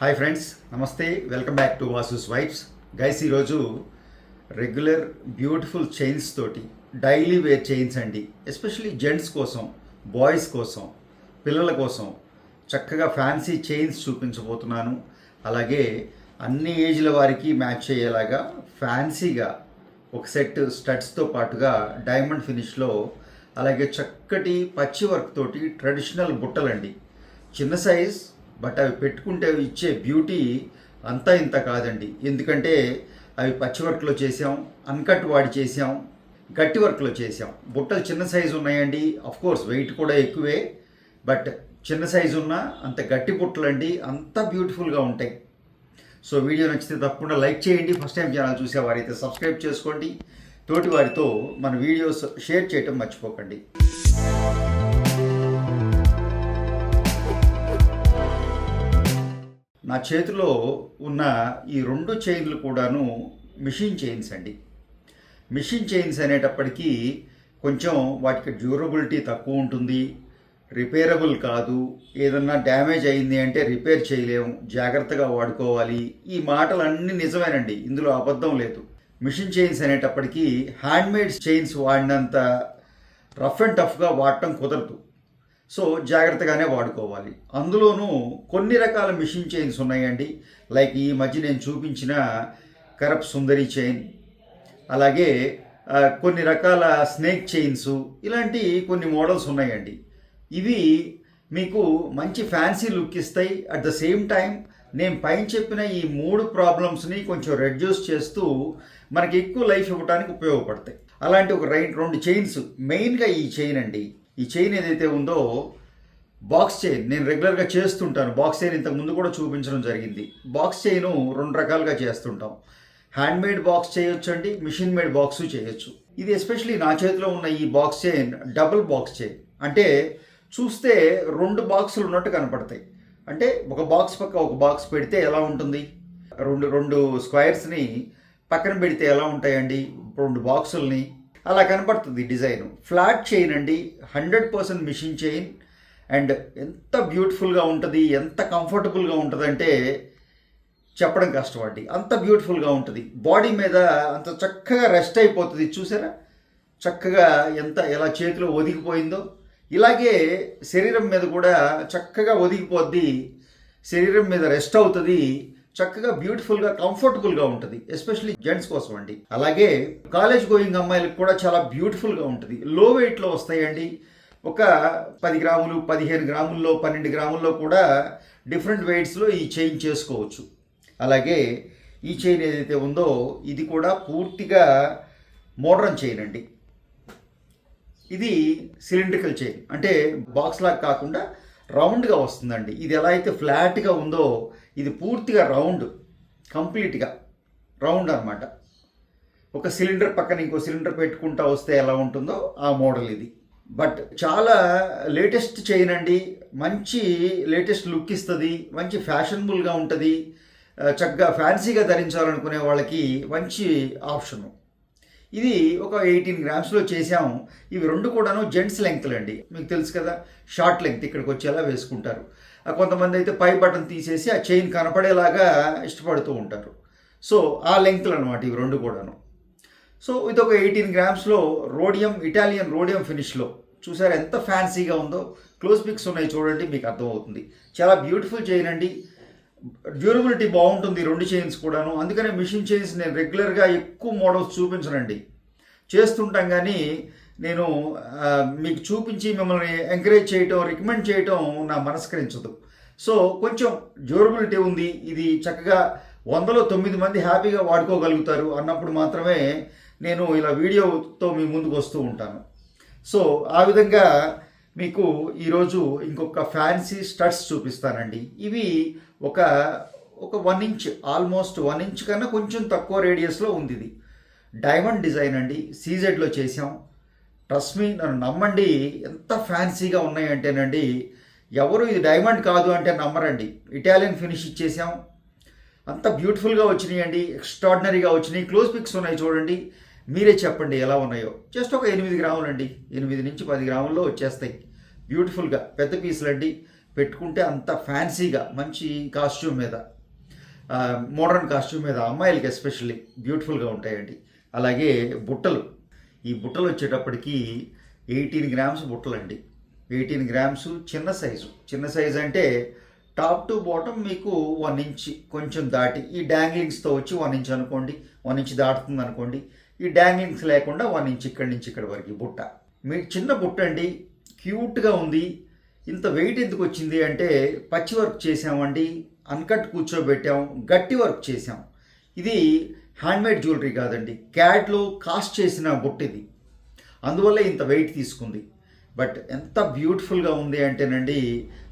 Hi friends, నమస్తే. Welcome back to Vasu's vibes. Guys, ఈరోజు regular beautiful chains తోటి daily wear chains అండి. Especially gents కోసం, బాయ్స్ కోసం, పిల్లల కోసం చక్కగా ఫ్యాన్సీ చైన్స్ చూపించబోతున్నాను. అలాగే అన్ని ఏజ్ల వారికి మ్యాచ్ అయ్యేలాగా ఫ్యాన్సీగా ఒక సెట్ స్టడ్స్తో పాటుగా డైమండ్ ఫినిష్లో, అలాగే చక్కటి పచ్చి వర్క్ తోటి ట్రెడిషనల్ బుట్టలండి. చిన్న సైజ్, బట్ అవి పెట్టుకుంటే ఇచ్చే బ్యూటీ అంతా ఇంత కాదండి. ఎందుకంటే అవి పచ్చి వర్క్లో చేసాం, అన్కట్ వాడి చేసాం, గట్టి వర్క్లో చేసాం. బుట్టలు చిన్న సైజు ఉన్నాయండి. కోర్స్ వెయిట్ కూడా ఎక్కువే, బట్ చిన్న సైజు ఉన్న అంత గట్టి బుట్టలు అండి, అంత బ్యూటిఫుల్గా ఉంటాయి. సో వీడియో నచ్చితే తప్పకుండా లైక్ చేయండి. ఫస్ట్ టైం ఛానల్ చూసేవారైతే సబ్స్క్రైబ్ చేసుకోండి. తోటి వారితో మన వీడియోస్ షేర్ చేయటం మర్చిపోకండి. నా చేతిలో ఉన్న ఈ రెండు చైన్లు కూడాను మిషన్ చైన్స్ అండి. మిషన్ చైన్స్ అనేటప్పటికీ కొంచెం వాటికి డ్యూరబిలిటీ తక్కువ ఉంటుంది, రిపేరబుల్ కాదు. ఏదన్నా డ్యామేజ్ అయింది అంటే రిపేర్ చేయలేము, జాగ్రత్తగా వాడుకోవాలి. ఈ మాటలన్నీ నిజమేనండి, ఇందులో అబద్ధం లేదు. మిషన్ చైన్స్ అనేటప్పటికీ హ్యాండ్మేడ్ చైన్స్ వాడినంత రఫ్ అండ్ టఫ్గా వాడటం కుదరదు. సో జాగ్రత్తగానే వాడుకోవాలి. అందులోనూ కొన్ని రకాల మిషన్ చైన్స్ ఉన్నాయండి. లైక్ ఈ మధ్య నేను చూపించిన కరప్ సుందరి చైన్, అలాగే కొన్ని రకాల స్నేక్ చైన్స్, ఇలాంటి కొన్ని మోడల్స్ ఉన్నాయండి. ఇవి మీకు మంచి ఫ్యాన్సీ లుక్ ఇస్తాయి. అట్ ద సేమ్ టైం నేను పైన చెప్పిన ఈ 3 ప్రాబ్లమ్స్ని కొంచెం రెడ్యూస్ చేస్తూ మనకి ఎక్కువ లైఫ్ ఇవ్వడానికి ఉపయోగపడతాయి. అలాంటి ఒక 2 చైన్స్, మెయిన్గా ఈ చైన్ అండి. ఈ చైన్ ఏదైతే ఉందో బాక్స్ చైన్, నేను రెగ్యులర్గా చేస్తుంటాను. బాక్స్ చైన్ ఇంతకు ముందు కూడా చూపించడం జరిగింది. బాక్స్ చైన్ 2 రకాలుగా చేస్తుంటాం. హ్యాండ్మేడ్ బాక్స్ చేయొచ్చు అండి, మిషన్ మేడ్ బాక్స్ చేయొచ్చు. ఇది ఎస్పెషలీ నా చేతిలో ఉన్న ఈ box chain double box chain. అంటే చూస్తే 2 బాక్సులు ఉన్నట్టు కనపడతాయి. అంటే ఒక బాక్స్ పక్క ఒక బాక్స్ పెడితే ఎలా ఉంటుంది, రెండు స్క్వైర్స్ని పక్కన పెడితే ఎలా ఉంటాయండి 2 బాక్సుల్ని, అలా కనపడుతుంది డిజైన్. ఫ్లాట్ చైన్ అండి, 100% మిషన్ చైన్. అండ్ ఎంత బ్యూటిఫుల్గా ఉంటుంది, ఎంత కంఫర్టబుల్గా ఉంటుందంటే చెప్పడం కష్టం అండి. అంత బ్యూటిఫుల్గా ఉంటుంది. బాడీ మీద అంత చక్కగా రెస్ట్ అయిపోతుంది. చూసారా చక్కగా ఎలా చేతిలో ఒదిగిపోయిందో. ఇలాగే శరీరం మీద కూడా చక్కగా ఒదిగిపోద్ది, శరీరం మీద రెస్ట్ అవుతుంది, చక్కగా బ్యూటిఫుల్గా కంఫర్టబుల్గా ఉంటుంది. ఎస్పెషల్లీ జెంట్స్ కోసం అండి. అలాగే కాలేజ్ గోయింగ్ అమ్మాయిలకు కూడా చాలా బ్యూటిఫుల్గా ఉంటుంది. లో వెయిట్లో వస్తాయండి. ఒక 10 గ్రాములు, 15 గ్రాముల్లో, 12 గ్రాముల్లో కూడా డిఫరెంట్ వెయిట్స్లో ఈ చైన్ చేసుకోవచ్చు. అలాగే ఈ చైన్ ఏదైతే ఉందో ఇది కూడా పూర్తిగా మోడ్రన్ చైన్ అండి. ఇది సిలిండ్రికల్ చైన్, అంటే బాక్స్ లాగా కాకుండా రౌండ్గా వస్తుందండి. ఇది ఎలా అయితే ఫ్లాట్గా ఉందో ఇది పూర్తిగా రౌండ్, కంప్లీట్గా రౌండ్ అనమాట. ఒక సిలిండర్ పక్కన ఇంకో సిలిండర్ పెట్టుకుంటా వస్తే ఎలా ఉంటుందో ఆ మోడల్ ఇది. బట్ చాలా లేటెస్ట్ చైన్ అండి. మంచి లేటెస్ట్ లుక్ ఇస్తుంది, మంచి ఫ్యాషనబుల్గా ఉంటుంది. చక్కగా ఫ్యాన్సీగా ధరించాలనుకునే వాళ్ళకి మంచి ఆప్షను. ఇది ఒక 18 గ్రామ్స్లో చేసాము. ఇవి 2 కూడాను జెంట్స్ లెంగ్త్లు అండి. మీకు తెలుసు కదా, షార్ట్ లెంగ్త్ ఇక్కడికి వచ్చేలా వేసుకుంటారు. కొంతమంది అయితే పై బటన్ తీసేసి ఆ చైన్ కనపడేలాగా ఇష్టపడుతూ ఉంటారు. సో ఆ లెంగ్త్లు అనమాట ఇవి 2 కూడాను. సో ఇది ఒక 18 గ్రామ్స్లో రోడియం, ఇటాలియన్ రోడియం ఫినిష్లో. చూసారు ఎంత ఫ్యాన్సీగా ఉందో. క్లోజ్ పిక్స్ ఉన్నాయి చూడండి, మీకు అర్థమవుతుంది. చాలా బ్యూటిఫుల్ చైన్ అండి. డ్యూరబిలిటీ బాగుంటుంది 2 చైన్స్ కూడాను. అందుకనే మిషన్ చైన్స్ నేను రెగ్యులర్గా ఎక్కువ మోడల్స్ చూపించనండి, చేస్తుంటాం. కానీ నేను మీకు చూపించి మిమ్మల్ని ఎంకరేజ్ చేయటం, రికమెండ్ చేయటం నా మనస్కరించదు. సో కొంచెం డ్యూరబిలిటీ ఉంది. ఇది చక్కగా 100లో 9 మంది హ్యాపీగా వాడుకోగలుగుతారు అన్నప్పుడు మాత్రమే నేను ఇలా వీడియోతో మీ ముందుకు వస్తూ ఉంటాను. సో ఆ విధంగా మీకు ఈరోజు ఇంకొక ఫ్యాన్సీ స్టడ్స్ చూపిస్తానండి. ఇవి ఒక 1 ఇంచ్, ఆల్మోస్ట్ 1 ఇంచ్ కన్నా కొంచెం తక్కువ రేడియస్లో ఉంది. ఇది డైమండ్ డిజైన్ అండి, సీజెడ్లో చేసాం. ట్రస్ట్ మీ, నన్ను నమ్మండి, ఎంత ఫ్యాన్సీగా ఉన్నాయంటేనండి ఎవరు ఇది డైమండ్ కాదు అంటే నమ్మరండి. ఇటాలియన్ ఫినిష్ ఇచ్చేసాం, అంత బ్యూటిఫుల్గా వచ్చినాయండి, ఎక్స్ట్రాడినరీగా వచ్చినాయి. క్లోజ్ పిక్స్ ఉన్నాయి చూడండి, మీరే చెప్పండి ఎలా ఉన్నాయో. జస్ట్ ఒక 8 గ్రాములు అండి, 8 నుంచి 10 గ్రాముల్లో వచ్చేస్తాయి బ్యూటిఫుల్గా. పెద్ద పీసులు అండి, పెట్టుకుంటే అంత ఫ్యాన్సీగా మంచి కాస్ట్యూమ్ మీద, మోడర్న్ కాస్ట్యూమ్ మీద అమ్మాయిలకి ఎస్పెషల్లీ బ్యూటిఫుల్గా ఉంటాయండి. అలాగే బుట్టలు, ఈ బుట్టలు వచ్చేటప్పటికి 18 గ్రామ్స్ బుట్టలండి. 18 గ్రామ్స్ చిన్న సైజు అంటే టాప్ టు బాటమ్ మీకు 1 ఇంచ్ కొంచెం దాటి, ఈ డాంగ్లింగ్స్తో వచ్చి 1 ఇంచ్ అనుకోండి, 1 ఇంచ్ దాటుతుంది అనుకోండి. ఈ డాంగ్లింగ్స్ లేకుండా 1 ఇంచ్ ఇక్కడి నుంచి ఇక్కడ వరకు ఈ బుట్ట. మీ చిన్న బుట్ట అండి, క్యూట్గా ఉంది. ఇంత వెయిట్ ఎందుకు వచ్చింది అంటే పచ్చి వర్క్ చేసామండి, అన్కట్ కూర్చోబెట్టాం, గట్టి వర్క్ చేసాం. ఇది హ్యాండ్మేడ్ జ్యువెలరీ కాదండి, క్యాడ్లో కాస్ట్ చేసిన బుట్ట ఇది, అందువల్ల ఇంత వెయిట్ తీసుకుంది. బట్ ఎంత బ్యూటిఫుల్గా ఉంది అంటేనండి,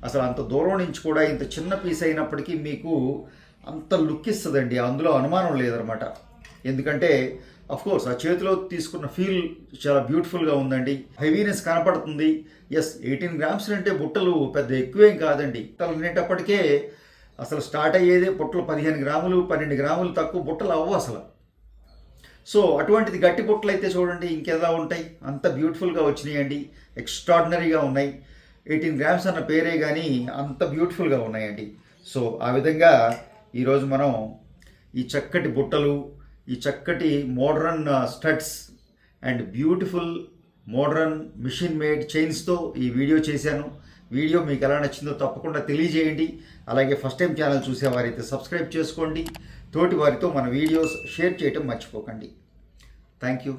అసలు అంత దూరం నుంచి కూడా ఇంత చిన్న పీస్ అయినప్పటికీ మీకు అంత లుక్ ఇస్తుందండి, అందులో అనుమానం లేదనమాట. ఎందుకంటే కోర్స్ ఆ చేతిలో తీసుకున్న ఫీల్ చాలా బ్యూటిఫుల్గా ఉందండి, హెవీనెస్ కనపడుతుంది. 18 గ్రామ్స్ అంటే బుట్టలు పెద్ద ఎక్కువేం కాదండి. బుట్టలు అనేటప్పటికే అసలు స్టార్ట్ అయ్యేదే బుట్టలు 15 గ్రాములు 12 గ్రాములు తక్కువ బుట్టలు అవ్వవు అసలు. సో అటువంటిది గట్టి బుట్టలు అయితే చూడండి ఇంకెలా ఉంటాయి, అంత బ్యూటిఫుల్గా వచ్చినాయండి, ఎక్స్ట్రాడినరీగా ఉన్నాయి. 18 గ్రామ్స్ అన్న పేరే కానీ అంత బ్యూటిఫుల్గా ఉన్నాయండి. సో ఆ విధంగా ఈరోజు మనం ఈ చక్కటి బుట్టలు, ఈ చక్కటి modern studs and beautiful modern machine made చైన్స్తో ఈ వీడియో చేశాను. వీడియో మీకు ఎలా నచ్చిందో తప్పకుండా తెలియజేయండి. అలాగే ఫస్ట్ టైం ఛానల్ చూసేవారైతే సబ్స్క్రైబ్ చేసుకోండి. తోటి వారితో మన వీడియోస్ షేర్ చేయటం మర్చిపోకండి. Thank you.